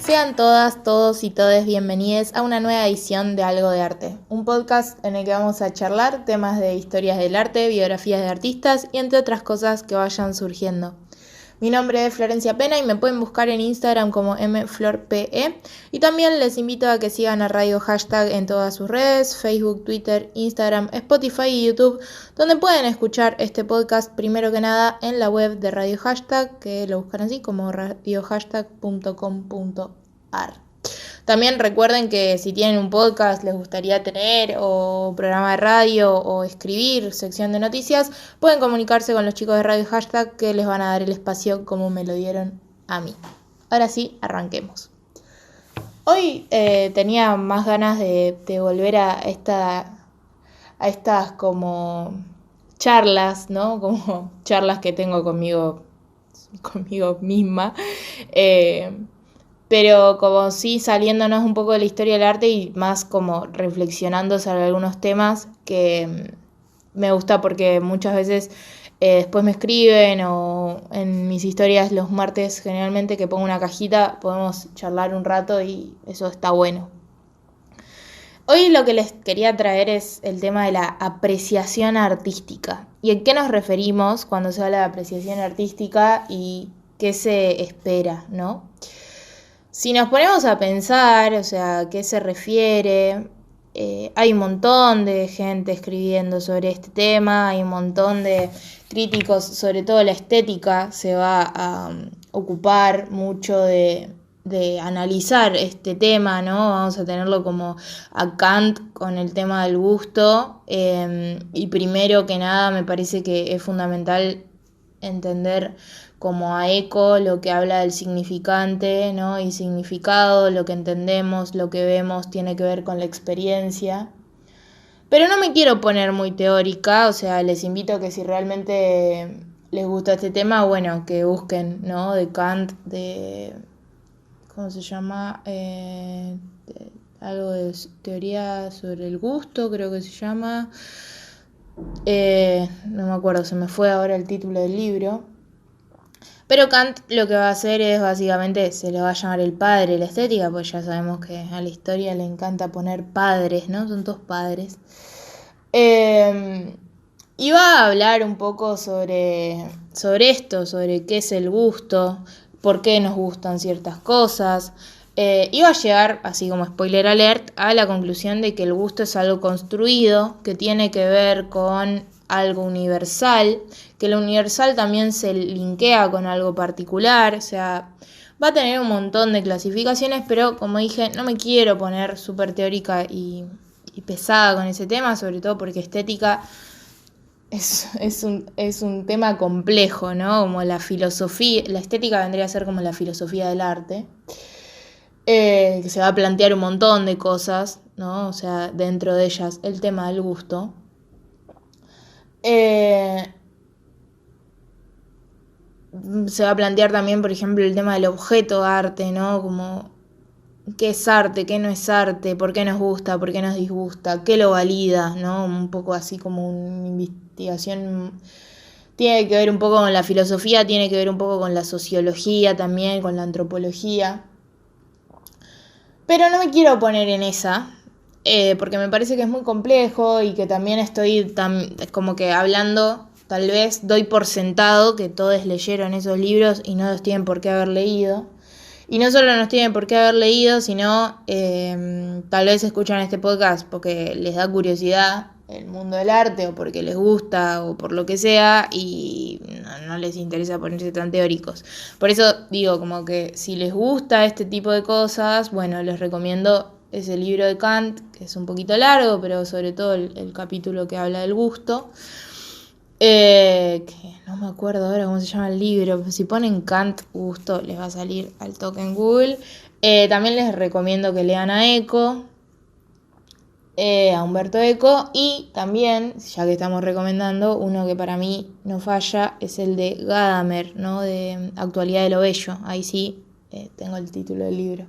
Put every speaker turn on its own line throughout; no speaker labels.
Sean todas, todos y todes bienvenidos a una nueva edición de Algo de Arte, un podcast en el que vamos a charlar temas de historias del arte, biografías de artistas y entre otras cosas que vayan surgiendo. Mi nombre es Florencia Pena y me pueden buscar en Instagram como mflorpe y también les invito a que sigan a Radio Hashtag en todas sus redes, Facebook, Twitter, Instagram, Spotify y YouTube, donde pueden escuchar este podcast primero que nada en la web de Radio Hashtag, que lo buscan así como radiohashtag.com.ar. También recuerden que si tienen un podcast les gustaría tener, o programa de radio, o escribir, sección de noticias, pueden comunicarse con los chicos de Radio Hashtag que les van a dar el espacio como me lo dieron a mí. Ahora sí, arranquemos. Hoy tenía más ganas de volver a estas como charlas, ¿no? Como charlas que tengo conmigo misma. Pero como sí saliéndonos un poco de la historia del arte y más como reflexionando sobre algunos temas que me gusta porque muchas veces después me escriben o en mis historias los martes generalmente que pongo una cajita podemos charlar un rato y eso está bueno. Hoy lo que les quería traer es el tema de la apreciación artística. ¿Y en qué nos referimos cuando se habla de apreciación artística y qué se espera, ¿no? Si nos ponemos a pensar, o sea, ¿a qué se refiere? Hay un montón de gente escribiendo sobre este tema, hay un montón de críticos, sobre todo la estética se va a ocupar mucho de analizar este tema, ¿no? Vamos a tenerlo como a Kant con el tema del gusto, y primero que nada me parece que es fundamental entender como a Eco lo que habla del significante, ¿no? Y significado, lo que entendemos, lo que vemos, tiene que ver con la experiencia. Pero no me quiero poner muy teórica, o sea, les invito a que si realmente les gusta este tema, bueno, que busquen, ¿no? De Kant, de... ¿cómo se llama? Algo de teoría sobre el gusto, creo que se llama. No me acuerdo, se me fue ahora el título del libro. Pero Kant lo que va a hacer es básicamente, se le va a llamar el padre de la estética, pues ya sabemos que a la historia le encanta poner padres, ¿no? Son todos padres. Y va a hablar un poco sobre esto, sobre qué es el gusto, por qué nos gustan ciertas cosas. Y va a llegar, así como spoiler alert, a la conclusión de que el gusto es algo construido, que tiene que ver con algo universal, que lo universal también se linkea con algo particular, o sea, va a tener un montón de clasificaciones, pero como dije, no me quiero poner súper teórica y pesada con ese tema, sobre todo porque estética es un tema complejo, ¿no? Como la filosofía, la estética vendría a ser como la filosofía del arte, que se va a plantear un montón de cosas, ¿no? O sea, dentro de ellas el tema del gusto. Se va a plantear también, por ejemplo, el tema del objeto arte, ¿no? Como qué es arte, qué no es arte, por qué nos gusta, por qué nos disgusta, qué lo valida, ¿no? Un poco así como una investigación. Tiene que ver un poco con la filosofía, tiene que ver un poco con la sociología también, con la antropología. Pero no me quiero poner en esa, porque me parece que es muy complejo y que también estoy como que hablando, tal vez doy por sentado que todos leyeron esos libros y no los tienen por qué haber leído. Y no solo nos tienen por qué haber leído, sino tal vez escuchan este podcast porque les da curiosidad el mundo del arte o porque les gusta o por lo que sea y no les interesa ponerse tan teóricos. Por eso digo, como que si les gusta este tipo de cosas, bueno, les recomiendo ese libro de Kant, que es un poquito largo, pero sobre todo el capítulo que habla del gusto. Que no me acuerdo ahora cómo se llama el libro. Si ponen Kant gusto les va a salir al toque en Google. También les recomiendo que lean a Eco, a Humberto Eco, y también, ya que estamos recomendando, uno que para mí no falla es el de Gadamer, ¿no? De Actualidad de lo Bello. Ahí sí tengo el título del libro,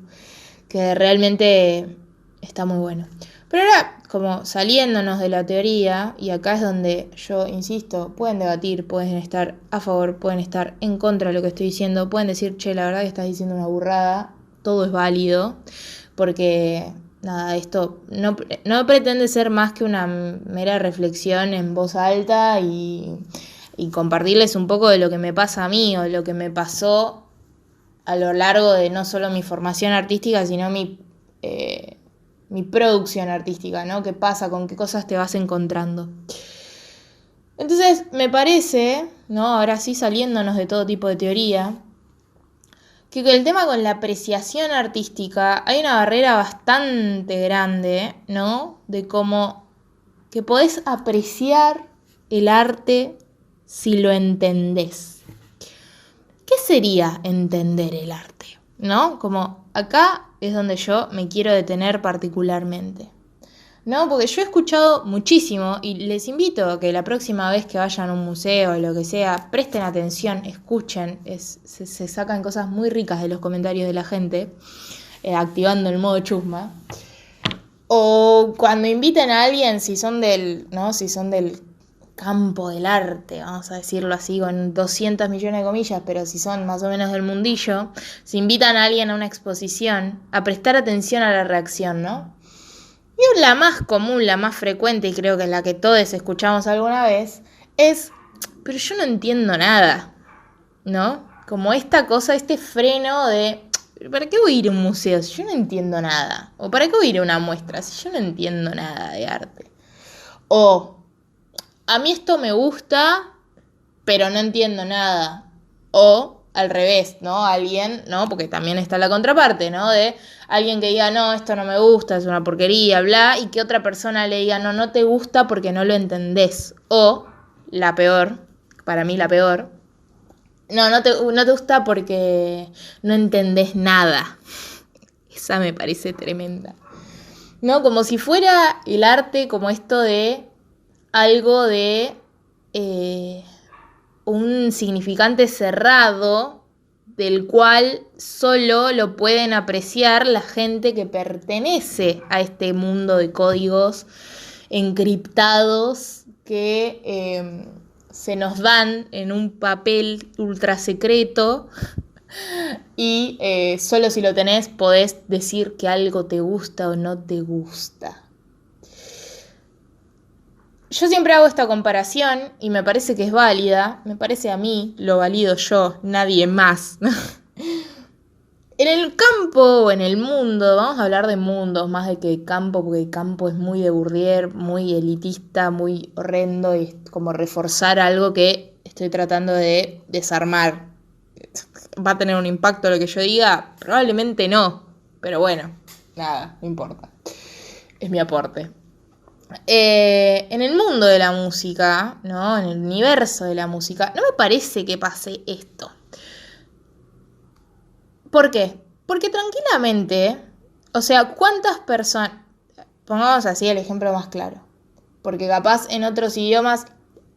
que realmente está muy bueno. Pero ahora, como saliéndonos de la teoría, y acá es donde yo insisto, pueden debatir, pueden estar a favor, pueden estar en contra de lo que estoy diciendo, pueden decir, che, la verdad que estás diciendo una burrada, todo es válido, porque nada, esto no pretende ser más que una mera reflexión en voz alta y compartirles un poco de lo que me pasa a mí o lo que me pasó a lo largo de no solo mi formación artística, sino mi producción artística, ¿no? ¿Qué pasa? ¿Con qué cosas te vas encontrando? Entonces, me parece, ¿no? Ahora sí saliéndonos de todo tipo de teoría, que el tema con la apreciación artística hay una barrera bastante grande, ¿no? De cómo que podés apreciar el arte si lo entendés. ¿Qué sería entender el arte? ¿No? Como acá es donde yo me quiero detener particularmente. ¿No? Porque yo he escuchado muchísimo y les invito a que la próxima vez que vayan a un museo o lo que sea, presten atención, escuchen, se sacan cosas muy ricas de los comentarios de la gente, activando el modo chusma. O cuando inviten a alguien, si son del campo del arte, vamos a decirlo así con 200 millones de comillas, pero si son más o menos del mundillo, si invitan a alguien a una exposición, a prestar atención a la reacción, ¿no? Y la más común, la más frecuente, y creo que es la que todos escuchamos alguna vez, es, pero yo no entiendo nada, ¿no? Como esta cosa, este freno de, ¿para qué voy a ir a un museo si yo no entiendo nada? ¿O para qué voy a ir a una muestra si yo no entiendo nada de arte? O, a mí esto me gusta, pero no entiendo nada. O al revés, ¿no? Alguien, ¿no? Porque también está la contraparte, ¿no? De alguien que diga, no, esto no me gusta, es una porquería, bla, y que otra persona le diga, no, no te gusta porque no lo entendés. O, la peor, para mí la peor, no te gusta porque no entendés nada. Esa me parece tremenda. ¿No? Como si fuera el arte como esto de algo de un significante cerrado del cual solo lo pueden apreciar la gente que pertenece a este mundo de códigos encriptados que se nos dan en un papel ultra secreto y solo si lo tenés podés decir que algo te gusta o no te gusta. Yo siempre hago esta comparación y me parece que es válida, me parece a mí, lo valido yo, nadie más. En el campo o en el mundo, vamos a hablar de mundos más de que campo, porque el campo es muy de Bourdieu, muy elitista, muy horrendo y es como reforzar algo que estoy tratando de desarmar. ¿Va a tener un impacto lo que yo diga? Probablemente no, pero bueno, nada, no importa. Es mi aporte. En el mundo de la música, ¿no? En el universo de la música, no me parece que pase esto. ¿Por qué? Porque tranquilamente, o sea, ¿cuántas personas? Pongamos así el ejemplo más claro. Porque capaz en otros idiomas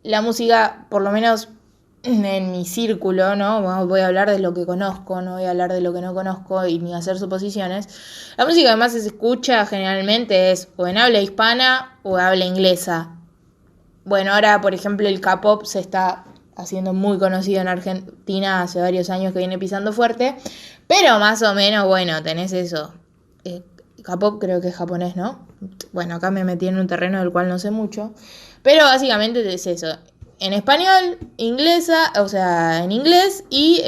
la música, por lo menos en mi círculo, ¿no? Voy a hablar de lo que conozco, no voy a hablar de lo que no conozco y ni hacer suposiciones. La música que más se escucha generalmente es o en habla hispana o habla inglesa. Bueno, ahora por ejemplo el K-pop se está haciendo muy conocido en Argentina hace varios años que viene pisando fuerte, pero más o menos, bueno, tenés eso. K-pop creo que es japonés, ¿no? Bueno, acá me metí en un terreno del cual no sé mucho, pero básicamente es eso. En español, inglesa, o sea, en inglés y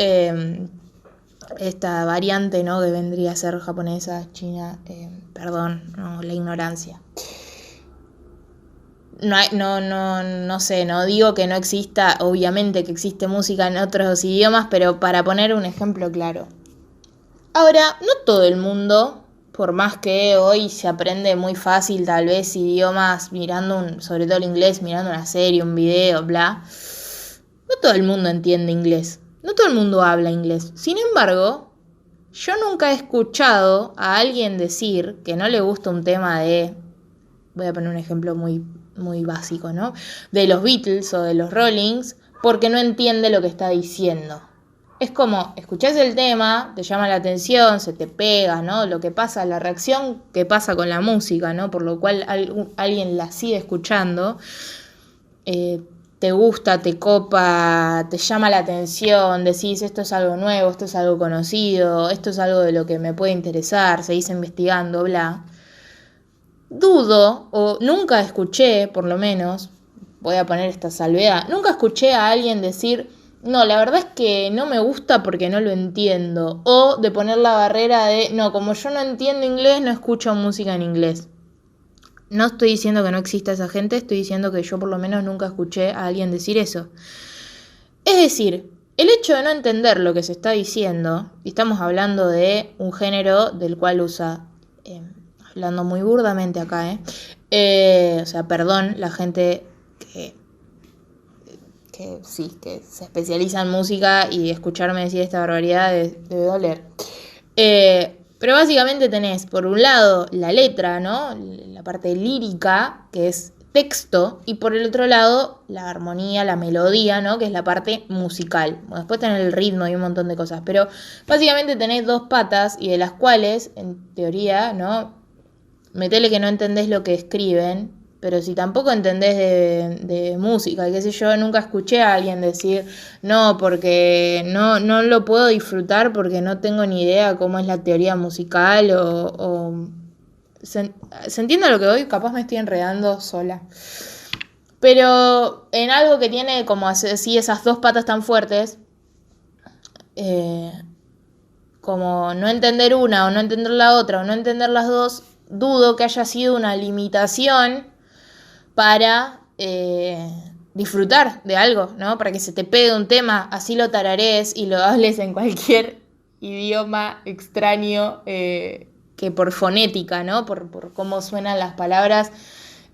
esta variante, ¿no? Que vendría a ser japonesa, china, perdón, no, la ignorancia. No sé, no digo que no exista, obviamente que existe música en otros idiomas, pero para poner un ejemplo claro. Ahora, no todo el mundo, por más que hoy se aprende muy fácil tal vez idiomas mirando, sobre todo el inglés, mirando una serie, un video, bla, no todo el mundo entiende inglés, no todo el mundo habla inglés. Sin embargo, yo nunca he escuchado a alguien decir que no le gusta un tema de, voy a poner un ejemplo muy básico, ¿no? De los Beatles o de los Rollings, porque no entiende lo que está diciendo. Es como, escuchás el tema, te llama la atención, se te pega, ¿no? Lo que pasa, la reacción que pasa con la música, ¿no? Por lo cual alguien la sigue escuchando. te gusta, te copa, te llama la atención, decís esto es algo nuevo, esto es algo conocido, esto es algo de lo que me puede interesar, seguís investigando, bla. Dudo, o nunca escuché, por lo menos, voy a poner esta salvedad, nunca escuché a alguien decir, no, la verdad es que no me gusta porque no lo entiendo, o de poner la barrera de, no, como yo no entiendo inglés, no escucho música en inglés. No estoy diciendo que no exista esa gente, estoy diciendo que yo por lo menos nunca escuché a alguien decir eso. Es decir, el hecho de no entender lo que se está diciendo, y estamos hablando de un género del cual usa, hablando muy burdamente acá, o sea, perdón, la gente que sí, que se especializa en música y escucharme decir esta barbaridad debe doler. Pero básicamente tenés, por un lado, la letra, ¿no? La parte lírica, que es texto, y por el otro lado, la armonía, la melodía, ¿no? Que es la parte musical. Bueno, después tenés el ritmo y un montón de cosas, pero básicamente tenés dos patas y de las cuales, en teoría, ¿no? Metele que no entendés lo que escriben, pero si tampoco entendés de música, qué sé yo, nunca escuché a alguien decir, no, porque no lo puedo disfrutar porque no tengo ni idea cómo es la teoría musical ¿Se entiende lo que voy? Capaz me estoy enredando sola. Pero en algo que tiene como así esas dos patas tan fuertes, como no entender una o no entender la otra o no entender las dos, dudo que haya sido una limitación para disfrutar de algo, ¿no? Para que se te pegue un tema, así lo tararees y lo hables en cualquier idioma extraño que por fonética, ¿no? Por cómo suenan las palabras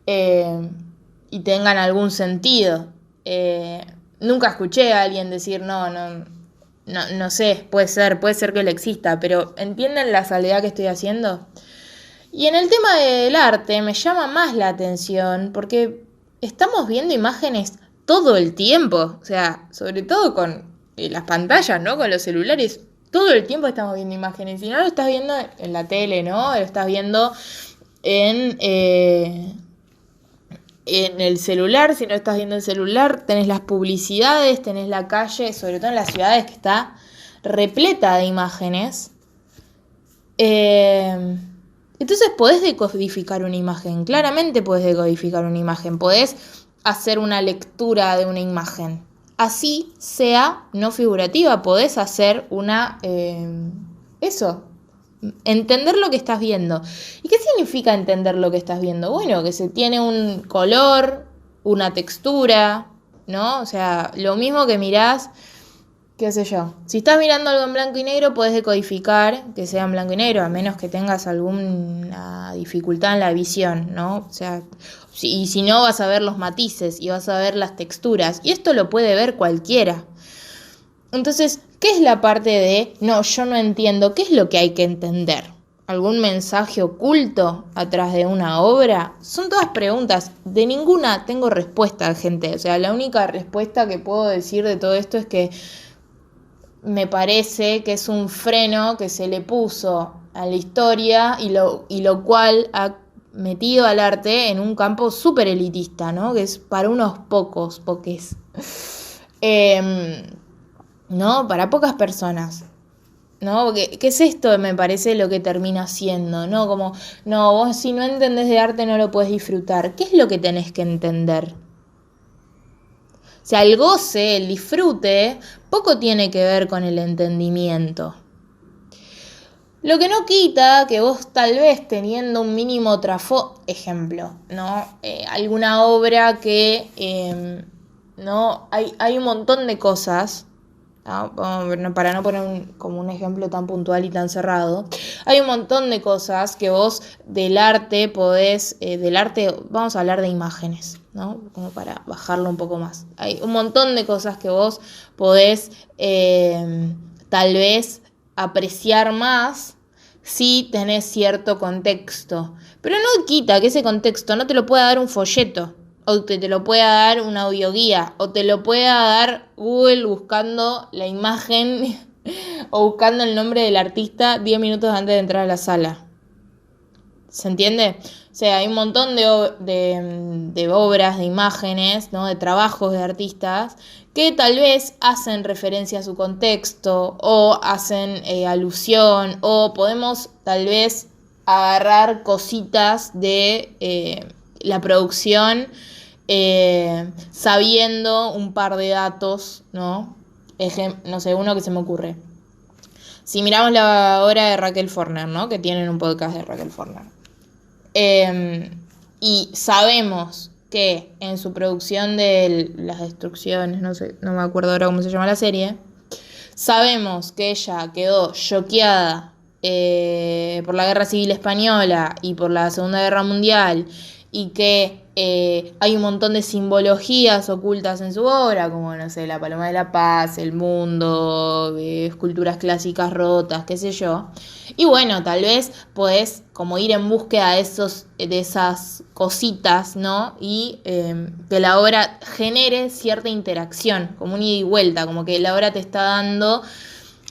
y tengan algún sentido. Nunca escuché a alguien decir, no sé, puede ser que lo exista, pero ¿entienden la salvedad que estoy haciendo? Y en el tema del arte me llama más la atención porque estamos viendo imágenes todo el tiempo, o sea, sobre todo con las pantallas, ¿no? Con los celulares, todo el tiempo estamos viendo imágenes. Si no lo estás viendo en la tele, ¿no? Lo estás viendo en el celular, si no estás viendo el celular, tenés las publicidades, tenés la calle, sobre todo en las ciudades que está repleta de imágenes. Entonces podés decodificar una imagen, claramente podés decodificar una imagen, podés hacer una lectura de una imagen. Así sea no figurativa, podés hacer entender lo que estás viendo. ¿Y qué significa entender lo que estás viendo? Bueno, que se tiene un color, una textura, ¿no? O sea, lo mismo que mirás, qué sé yo. Si estás mirando algo en blanco y negro, podés decodificar que sea en blanco y negro, a menos que tengas alguna dificultad en la visión, ¿no? O sea, y si no, vas a ver los matices y vas a ver las texturas. Y esto lo puede ver cualquiera. Entonces, ¿qué es la parte de, no, yo no entiendo? ¿Qué es lo que hay que entender? ¿Algún mensaje oculto atrás de una obra? Son todas preguntas. De ninguna tengo respuesta, gente. O sea, la única respuesta que puedo decir de todo esto es que me parece que es un freno que se le puso a la historia y lo cual ha metido al arte en un campo súper elitista, ¿no? Que es para unos pocos, poques. ¿No? Para pocas personas. ¿No? ¿Qué es esto? Me parece lo que termina siendo, ¿no? Como, no, vos si no entendés de arte no lo podés disfrutar. ¿Qué es lo que tenés que entender? O sea, el goce, el disfrute, poco tiene que ver con el entendimiento. Lo que no quita que vos tal vez teniendo un mínimo ejemplo, ¿no? Alguna obra que, ¿no? Hay un montón de cosas, ¿no? Para no poner como un ejemplo tan puntual y tan cerrado, hay un montón de cosas que vos del arte podés, vamos a hablar de imágenes, ¿no? Como para bajarlo un poco más. Hay un montón de cosas que vos podés tal vez apreciar más si tenés cierto contexto. Pero no quita que ese contexto no te lo pueda dar un folleto, o te lo pueda dar una audioguía, o te lo pueda dar Google buscando la imagen o buscando el nombre del artista 10 minutos antes de entrar a la sala. ¿Se entiende? O sea, hay un montón de obras, de imágenes, ¿no? De trabajos de artistas que tal vez hacen referencia a su contexto o hacen alusión o podemos tal vez agarrar cositas de la producción sabiendo un par de datos, ¿no? No sé, uno que se me ocurre. Si miramos la obra de Raquel Forner, ¿no? Que tienen un podcast de Raquel Forner. Y sabemos que en su producción de las destrucciones, no sé, no me acuerdo ahora cómo se llama la serie, sabemos que ella quedó choqueada por la Guerra Civil Española y por la Segunda Guerra Mundial y que hay un montón de simbologías ocultas en su obra, como, no sé, la Paloma de la Paz, el mundo, esculturas clásicas rotas, qué sé yo. Y bueno, tal vez podés como ir en búsqueda de esas cositas, ¿no? Y que la obra genere cierta interacción, como un ida y vuelta, como que la obra te está dando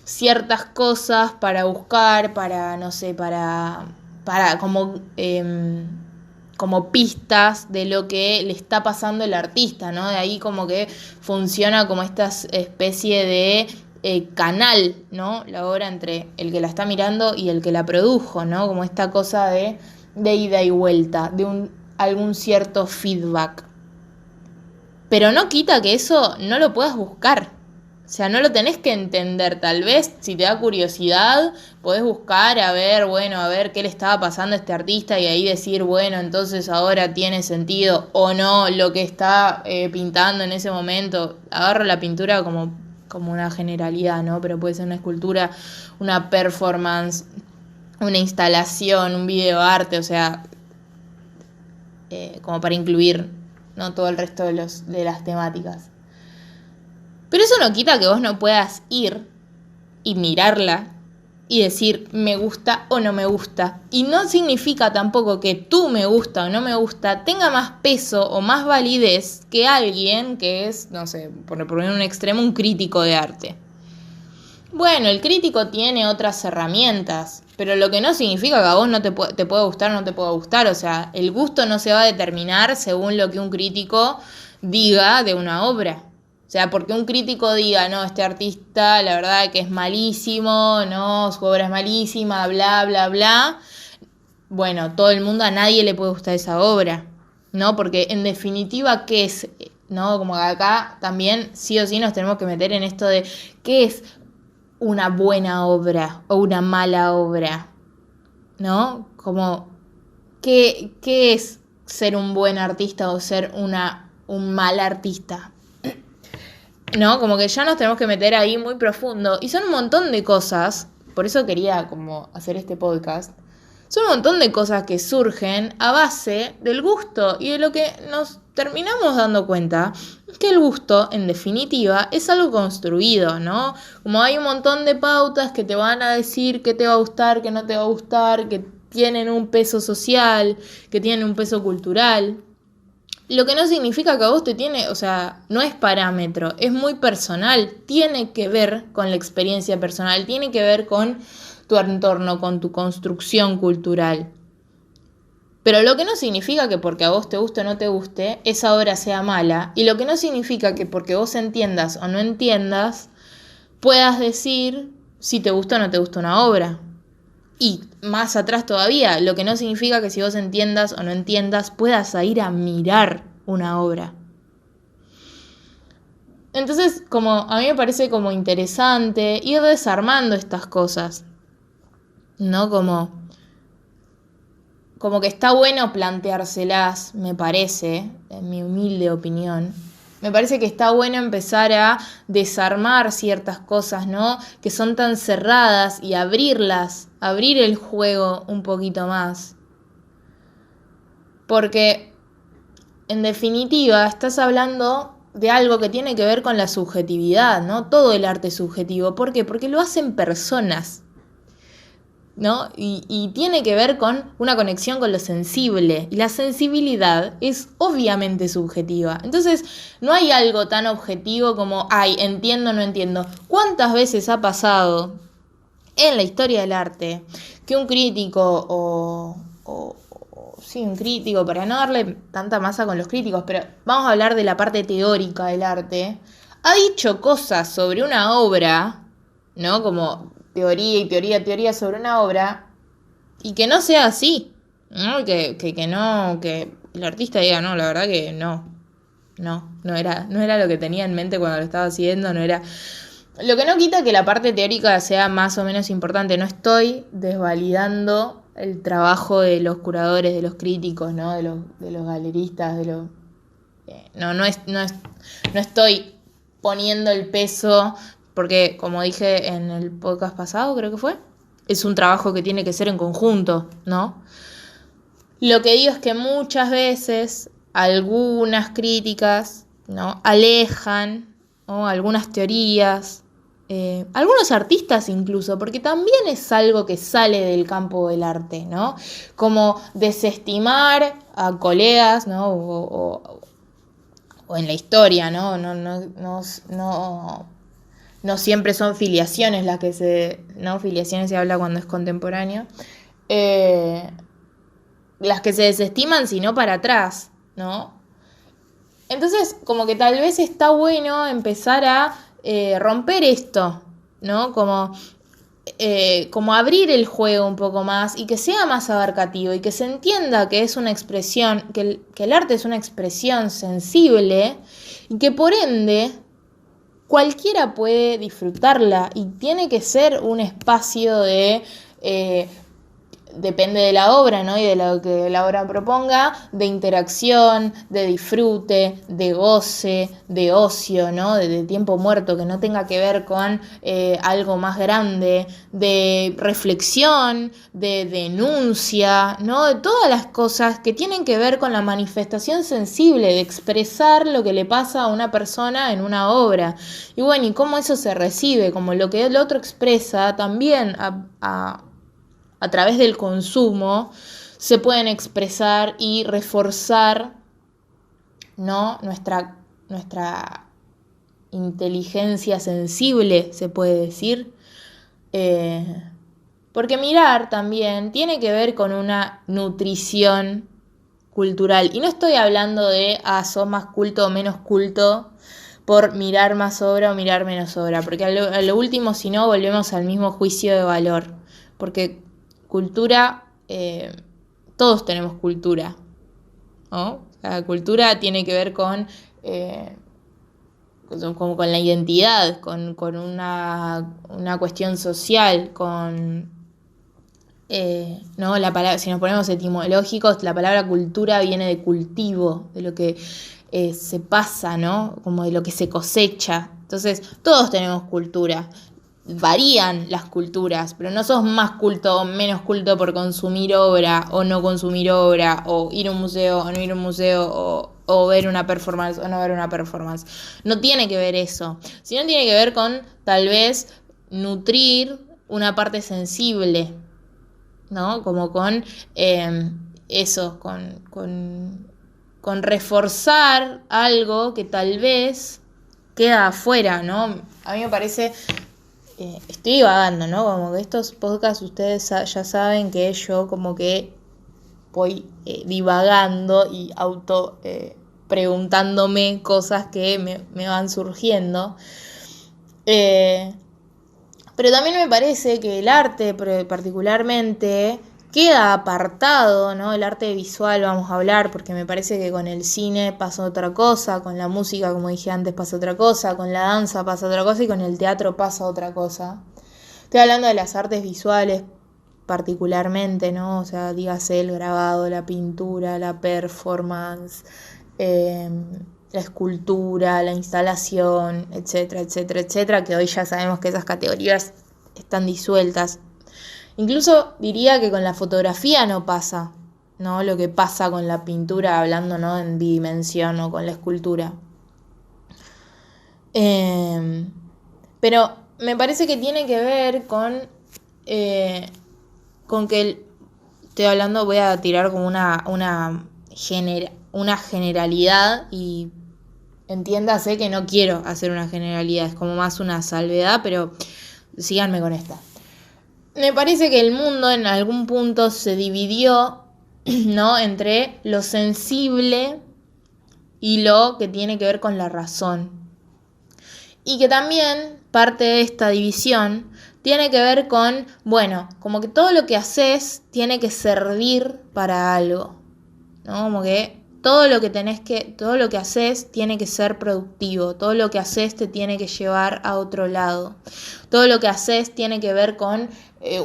ciertas cosas para buscar, para, no sé, para como pistas de lo que le está pasando al artista, ¿no? De ahí como que funciona como esta especie de canal, ¿no? La obra entre el que la está mirando y el que la produjo, ¿no? Como esta cosa de ida y vuelta, de algún cierto feedback. Pero no quita que eso no lo puedas buscar. O sea, no lo tenés que entender. Tal vez, si te da curiosidad, podés buscar a ver qué le estaba pasando a este artista y ahí decir, bueno, entonces ahora tiene sentido o no lo que está pintando en ese momento. Agarro la pintura como una generalidad, ¿no? Pero puede ser una escultura, una performance, una instalación, un videoarte, o sea, como para incluir, ¿no? Todo el resto de las temáticas. Pero eso no quita que vos no puedas ir y mirarla y decir me gusta o no me gusta. Y no significa tampoco que tu me gusta o no me gusta tenga más peso o más validez que alguien que es, no sé, por poner un extremo, un crítico de arte. Bueno, el crítico tiene otras herramientas, pero lo que no significa que a vos no te pueda gustar o no te pueda gustar. O sea, el gusto no se va a determinar según lo que un crítico diga de una obra. O sea, porque un crítico diga, no, este artista la verdad que es malísimo, no, su obra es malísima, bla, bla, bla. Bueno, todo el mundo, a nadie le puede gustar esa obra, ¿no? Porque en definitiva, ¿qué es? ¿No? Como acá también sí o sí nos tenemos que meter en esto de ¿qué es una buena obra o una mala obra? ¿No? Como, ¿qué es ser un buen artista o ser un mal artista? ¿No? Como que ya nos tenemos que meter ahí muy profundo. Y son un montón de cosas, por eso quería como hacer este podcast. Son un montón de cosas que surgen a base del gusto y de lo que nos terminamos dando cuenta es que el gusto, en definitiva, es algo construido, ¿no? Como hay un montón de pautas que te van a decir qué te va a gustar, qué no te va a gustar, que tienen un peso social, que tienen un peso cultural. Lo que no significa que a vos te tiene, o sea, no es parámetro, es muy personal, tiene que ver con la experiencia personal, tiene que ver con tu entorno, con tu construcción cultural. Pero lo que no significa que porque a vos te guste o no te guste, esa obra sea mala, y lo que no significa que porque vos entiendas o no entiendas, puedas decir si te gusta o no te gusta una obra. Y más atrás todavía, lo que no significa que si vos entiendas o no entiendas, puedas ir a mirar una obra. Entonces, como a mí me parece como interesante ir desarmando estas cosas, ¿no? Como que está bueno planteárselas, me parece, en mi humilde opinión. Me parece que está bueno empezar a desarmar ciertas cosas, ¿no? Que son tan cerradas y abrirlas, abrir el juego un poquito más. Porque, en definitiva, estás hablando de algo que tiene que ver con la subjetividad, ¿no? Todo el arte es subjetivo. ¿Por qué? Porque lo hacen personas, ¿no? Y tiene que ver con una conexión con lo sensible. Y la sensibilidad es obviamente subjetiva. Entonces, no hay algo tan objetivo como, ay, entiendo, no entiendo. ¿Cuántas veces ha pasado en la historia del arte que un crítico sí, un crítico, para no darle tanta masa con los críticos, pero vamos a hablar de la parte teórica del arte, ha dicho cosas sobre una obra, ¿no? Como teoría y teoría sobre una obra, y que no sea así, ¿no? Que no, que el artista diga, no, la verdad que no era lo que tenía en mente cuando lo estaba haciendo, no era. Lo que no quita que la parte teórica sea más o menos importante. No estoy desvalidando el trabajo de los curadores, de los críticos, ¿no? De los galeristas, no estoy poniendo el peso, porque como dije en el podcast pasado, creo que fue, es un trabajo que tiene que ser en conjunto, ¿no? Lo que digo es que muchas veces algunas críticas, ¿no? Alejan, ¿no? Algunas teorías, algunos artistas incluso, porque también es algo que sale del campo del arte, ¿no? Como desestimar a colegas, ¿no? O en la historia, ¿no? No siempre son filiaciones las que ¿no? Filiaciones se habla cuando es contemporáneo. Las que se desestiman, sino para atrás, ¿no? Entonces, como que tal vez está bueno empezar a romper esto, ¿no? Como abrir el juego un poco más y que sea más abarcativo y que se entienda que es una expresión, que el arte es una expresión sensible y que por ende cualquiera puede disfrutarla y tiene que ser un espacio de depende de la obra, ¿no? Y de lo que la obra proponga, de interacción, de disfrute, de goce, de ocio, ¿no? De tiempo muerto, que no tenga que ver con algo más grande, de reflexión, de denuncia, ¿no? De todas las cosas que tienen que ver con la manifestación sensible, de expresar lo que le pasa a una persona en una obra. Y bueno, y cómo eso se recibe, como lo que el otro expresa también a través del consumo, se pueden expresar y reforzar, ¿no? Nuestra inteligencia sensible, se puede decir. Porque mirar también tiene que ver con una nutrición cultural. Y no estoy hablando de, sos más culto o menos culto por mirar más obra o mirar menos obra. Porque a lo último, si no, volvemos al mismo juicio de valor. Porque cultura, todos tenemos cultura, ¿no? La cultura tiene que ver como con la identidad, con una cuestión social, ¿no? La palabra, si nos ponemos etimológicos, la palabra cultura viene de cultivo, de lo que se pasa, ¿no? Como de lo que se cosecha. Entonces, todos tenemos cultura. Varían las culturas, pero no sos más culto o menos culto por consumir obra o no consumir obra, o ir a un museo o no ir a un museo, o ver una performance o no ver una performance. No tiene que ver eso, sino tiene que ver con tal vez nutrir una parte sensible, ¿no? Como con eso, con reforzar algo que tal vez queda afuera, ¿no? A mí me parece. Estoy divagando, ¿no? Como que estos podcasts ustedes ya saben que yo como que voy divagando y preguntándome cosas que me van surgiendo. Pero también me parece que el arte particularmente queda apartado, ¿no? El arte visual vamos a hablar, porque me parece que con el cine pasa otra cosa, con la música, como dije antes, pasa otra cosa, con la danza pasa otra cosa y con el teatro pasa otra cosa. Estoy hablando de las artes visuales particularmente, ¿no? O sea, dígase el grabado, la pintura, la performance, la escultura, la instalación, etcétera, etcétera, etcétera, que hoy ya sabemos que esas categorías están disueltas. Incluso diría que con la fotografía no pasa, ¿no? Lo que pasa con la pintura, hablando, ¿no? En bidimensión o con la escultura. Pero me parece que tiene que ver con que estoy hablando, voy a tirar como una generalidad y entiéndase que no quiero hacer una generalidad, es como más una salvedad, pero síganme con esta. Me parece que el mundo en algún punto se dividió ¿no? Entre lo sensible y lo que tiene que ver con la razón. Y que también parte de esta división tiene que ver con, bueno, como que todo lo que haces tiene que servir para algo, ¿no? Como que todo lo que haces tiene que ser productivo, todo lo que haces te tiene que llevar a otro lado, todo lo que haces tiene que ver con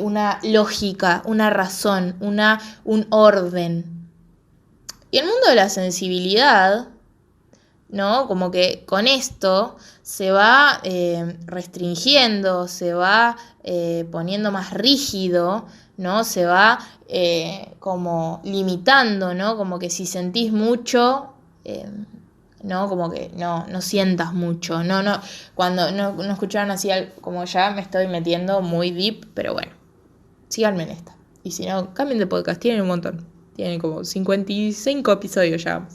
una lógica, una razón, un orden. Y el mundo de la sensibilidad, ¿no? Como que con esto se va restringiendo, se va poniendo más rígido, ¿no? Se va como limitando, ¿no? Como que si sentís mucho, ¿no? Como que no sientas mucho, no, cuando no escucharon así, como ya me estoy metiendo muy deep, pero bueno, síganme en esta. Y si no, cambien de podcast, tienen un montón, tienen como 55 episodios ya.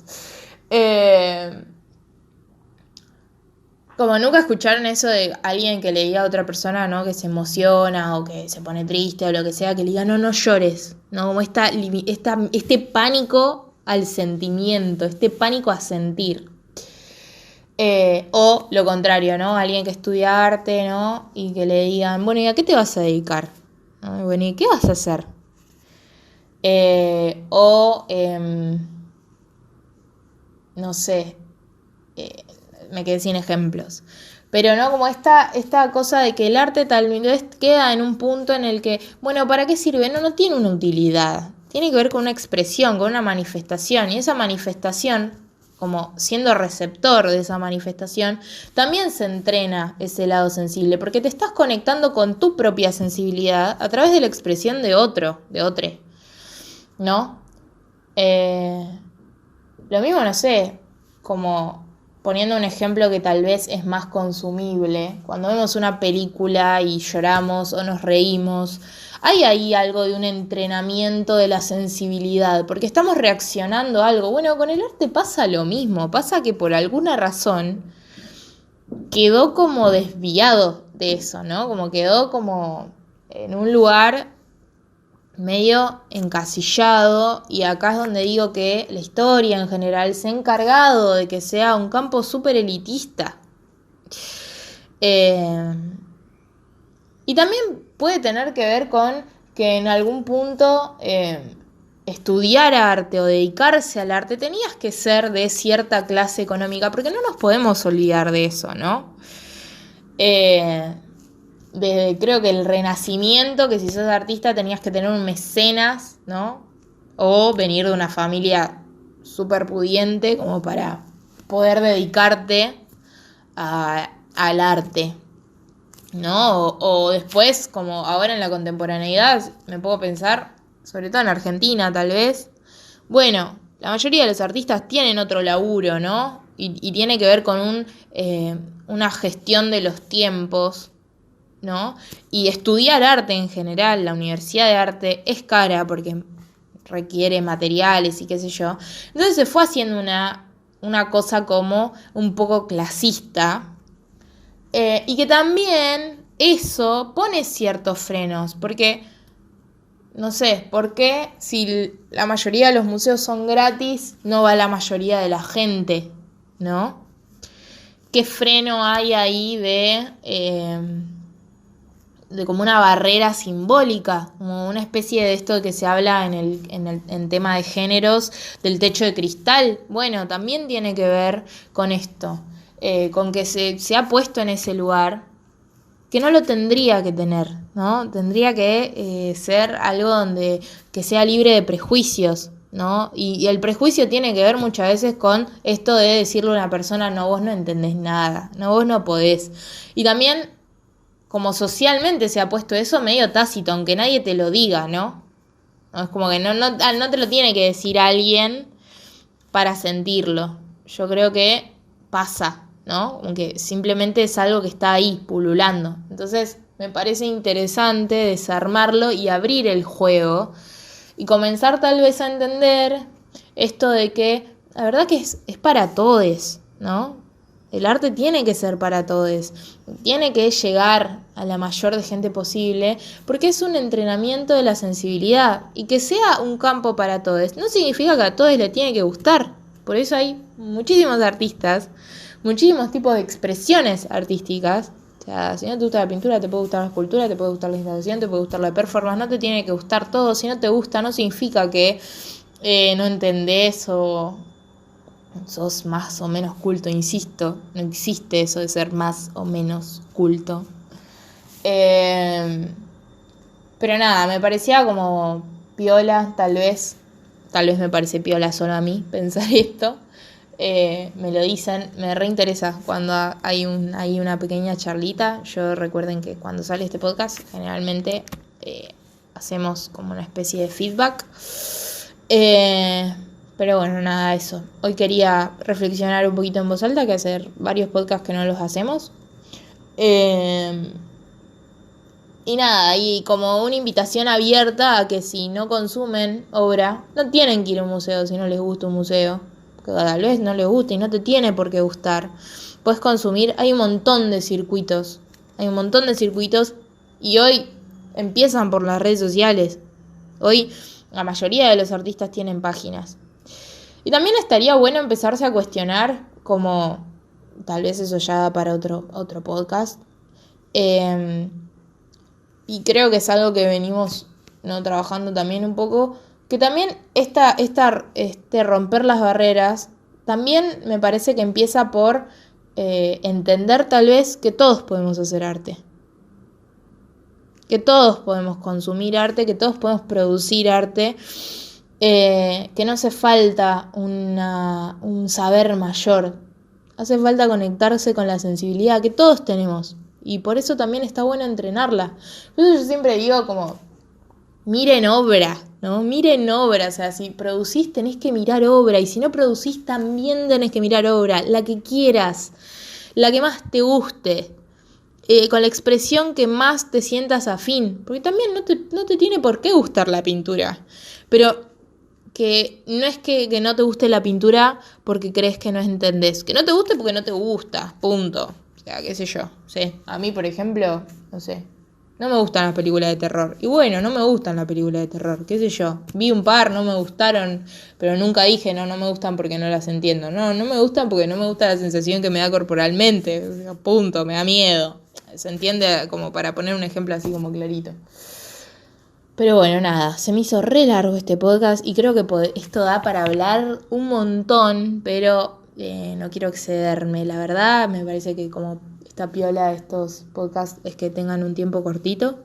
Como nunca escucharon eso de alguien que le diga a otra persona, ¿no? Que se emociona o que se pone triste o lo que sea, que le diga, no llores, ¿no? Como este pánico al sentimiento, este pánico a sentir. O lo contrario, ¿no? Alguien que estudia arte, ¿no? Y que le digan, bueno, ¿y a qué te vas a dedicar? ¿No? Bueno, ¿y qué vas a hacer? No sé, me quedé sin ejemplos. Pero no, como esta cosa de que el arte tal vez queda en un punto en el que, bueno, ¿para qué sirve? No tiene una utilidad. Tiene que ver con una expresión, con una manifestación. Y esa manifestación, como siendo receptor de esa manifestación, también se entrena ese lado sensible, porque te estás conectando con tu propia sensibilidad a través de la expresión de otro, ¿no? Lo mismo, no sé, como poniendo un ejemplo que tal vez es más consumible, cuando vemos una película y lloramos o nos reímos, hay ahí algo de un entrenamiento de la sensibilidad, porque estamos reaccionando a algo. Bueno, con el arte pasa lo mismo, pasa que por alguna razón quedó como desviado de eso, ¿no? Como quedó como en un lugar medio encasillado, y acá es donde digo que la historia en general se ha encargado de que sea un campo súper elitista. Y también puede tener que ver con que en algún punto estudiar arte o dedicarse al arte tenías que ser de cierta clase económica, porque no nos podemos olvidar de eso, ¿no? Desde creo que el Renacimiento, que si sos artista tenías que tener un mecenas, ¿no? O venir de una familia súper pudiente como para poder dedicarte al arte, ¿no? O después, como ahora en la contemporaneidad, me puedo pensar, sobre todo en Argentina tal vez, bueno, la mayoría de los artistas tienen otro laburo, ¿no? Y tiene que ver con una gestión de los tiempos, ¿no? Y estudiar arte en general, la universidad de arte es cara porque requiere materiales y qué sé yo. Entonces se fue haciendo una cosa como un poco clasista, y que también eso pone ciertos frenos, porque no sé, ¿por qué si la mayoría de los museos son gratis no va la mayoría de la gente, ¿no? ¿Qué freno hay ahí de como una barrera simbólica, como una especie de esto que se habla en tema de géneros, del techo de cristal? Bueno, también tiene que ver con esto, con que se ha puesto en ese lugar que no lo tendría que tener, ¿no? Tendría que ser algo que sea libre de prejuicios, ¿no? Y el prejuicio tiene que ver muchas veces con esto de decirle a una persona, no, vos no entendés nada, no, vos no podés. Y también, como socialmente se ha puesto eso medio tácito, aunque nadie te lo diga, ¿no? Es como que no te lo tiene que decir alguien para sentirlo. Yo creo que pasa, ¿no? Aunque simplemente es algo que está ahí, pululando. Entonces, me parece interesante desarmarlo y abrir el juego y comenzar tal vez a entender esto de que la verdad que es para todos, ¿no? El arte tiene que ser para todos, tiene que llegar a la mayor de gente posible, porque es un entrenamiento de la sensibilidad. Y que sea un campo para todos no significa que a todos les tiene que gustar. Por eso hay muchísimos artistas, muchísimos tipos de expresiones artísticas. O sea, si no te gusta la pintura, te puede gustar la escultura, te puede gustar la instalación, te puede gustar la performance, no te tiene que gustar todo. Si no te gusta, no significa que no entendés o sos más o menos culto, insisto, no existe eso de ser más o menos culto. Pero nada, me parecía como piola, tal vez me parece piola solo a mí pensar esto. Me lo dicen, me reinteresa cuando hay una pequeña charlita. Yo recuerden que cuando sale este podcast generalmente hacemos como una especie de feedback. Pero bueno, nada, eso. Hoy quería reflexionar un poquito en voz alta, que hacer varios podcasts que no los hacemos. Y nada, y como una invitación abierta a que si no consumen obra, no tienen que ir a un museo si no les gusta un museo. Que tal vez no les guste y no te tiene por qué gustar. Puedes consumir, hay un montón de circuitos. Y hoy empiezan por las redes sociales. Hoy la mayoría de los artistas tienen páginas. Y también estaría bueno empezarse a cuestionar, como tal vez eso ya da para otro podcast. Y creo que es algo que venimos trabajando también un poco, que también romper las barreras, también me parece que empieza por entender tal vez que todos podemos hacer arte. Que todos podemos consumir arte, que todos podemos producir arte. Que no hace falta un saber mayor, hace falta conectarse con la sensibilidad que todos tenemos, y por eso también está bueno entrenarla. Por eso yo siempre digo como, miren obra, ¿no? Miren obra, o sea, si producís tenés que mirar obra, y si no producís también tenés que mirar obra, la que quieras, la que más te guste, con la expresión que más te sientas afín, porque también no te tiene por qué gustar la pintura, pero que no es que no te guste la pintura porque crees que no entendés. Que no te guste porque no te gusta, punto. O sea, qué sé yo. Sí. A mí, por ejemplo, no sé, no me gustan las películas de terror. Y bueno, no me gustan las películas de terror, qué sé yo. Vi un par, no me gustaron, pero nunca dije, no me gustan porque no las entiendo. No me gustan porque no me gusta la sensación que me da corporalmente. O sea, punto, me da miedo. Se entiende, como para poner un ejemplo así como clarito. Pero bueno, nada, se me hizo re largo este podcast y creo que esto da para hablar un montón, pero no quiero excederme. La verdad, me parece que como esta piola de estos podcasts es que tengan un tiempo cortito,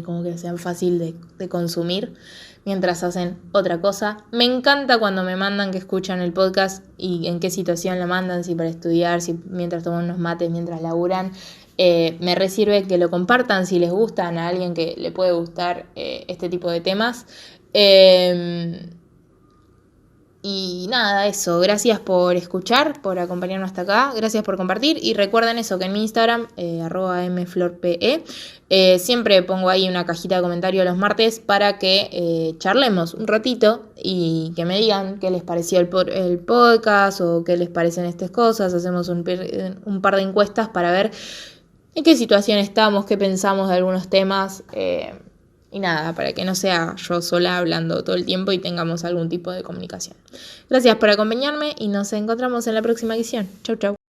como que sean fácil de consumir mientras hacen otra cosa. Me encanta cuando me mandan que escuchan el podcast y en qué situación lo mandan, si para estudiar, si mientras toman unos mates, mientras laburan. Me resirve que lo compartan si les gustan a alguien que le puede gustar este tipo de temas. Y nada, eso. Gracias por escuchar, por acompañarnos hasta acá. Gracias por compartir. Y recuerden eso, que en mi Instagram, @mflorpe, siempre pongo ahí una cajita de comentarios los martes para que charlemos un ratito y que me digan qué les pareció el podcast o qué les parecen estas cosas. Hacemos un par de encuestas para ver en qué situación estamos, qué pensamos de algunos temas. Y nada, para que no sea yo sola hablando todo el tiempo y tengamos algún tipo de comunicación. Gracias por acompañarme y nos encontramos en la próxima edición. Chau, chau.